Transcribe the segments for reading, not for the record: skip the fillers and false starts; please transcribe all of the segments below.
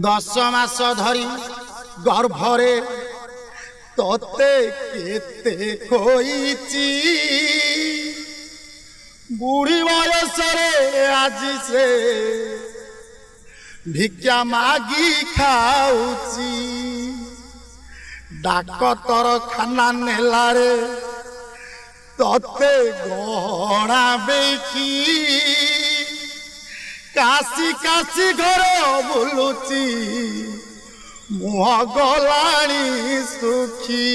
10 মাস ধরি গর্ভরে তোতে কেতে কইছি বুড়ি বয়সরে আজি সে ভিক্ষা মাগি খাউছি ডাক্তর খানা নেলারে তোতে গহଣା বেকি কাশি কাশি ঘর বুলুছি মুহ গলাଣି সুখী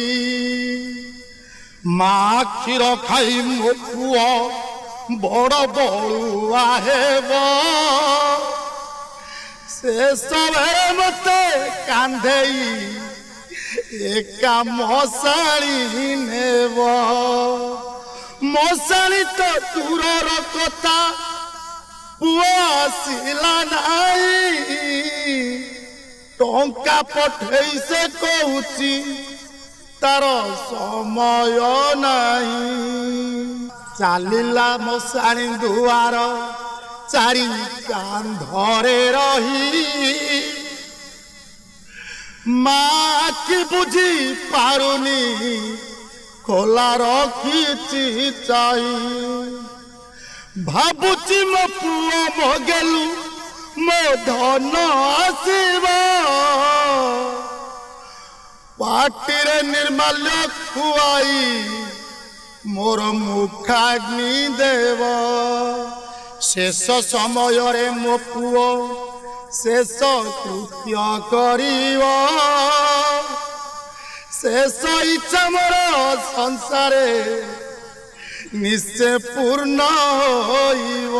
মা ক্ষীর খাই ମୋ ପୁଅ ବଡ଼ ବଳୁଆ ହେବ ଶେଷରେ ମତେ କାନ୍ଧେଇ ଏକା ମଶାଣି ନେବ ମଶାଣି ତ ଦୂରର କଥା ପୁଅ ଆସିଲା ନାହିଁ ଟଙ୍କା ପଠେଇ ସେ କହୁଛି ତାର ସମୟ ନାହିଁ ଚାଲିଲା ମଶାଣି ଦୁଆର ଚାରି କାନ୍ଧରେ ରହି ମା କି ବୁଝି ପାରୁନି ଖୋଲା ରଖିଛି ଚାହିଁ ଭାବୁଛି ମୋ ପୁଅ ମଗେଲୁ ମୋ ଧନ ଆସିବ ପାଟିରେ ନିର୍ମାଲ୍ୟ ଖୁଆଇ ମୋର ମୁଖାଗ୍ନି ଦେବ ଶେଷ ସମୟରେ ମୋ ପୁଅ ଶେଷ କୃତ୍ୟ କରିବ ଶେଷ ଇଚ୍ଛା ମୋର ସଂସାରେ ନିଶ୍ଚୟ ପୂର୍ଣ୍ଣ ହୋଇବ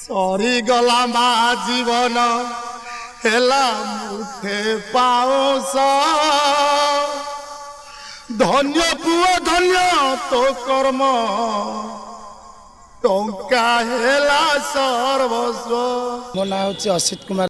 ସରିଗଲା ମା ଜୀବନ ହେଲା ମୁଠେ ପାଉଁଶ ଧନ୍ୟ ପୁଅ ଧନ୍ୟ ତୋ କର୍ମ ଟଙ୍କା ହେଲା ସର୍ବସ୍ୱ। ମୋ ନାଁ ହେଉଛି ଅସିତ କୁମାର।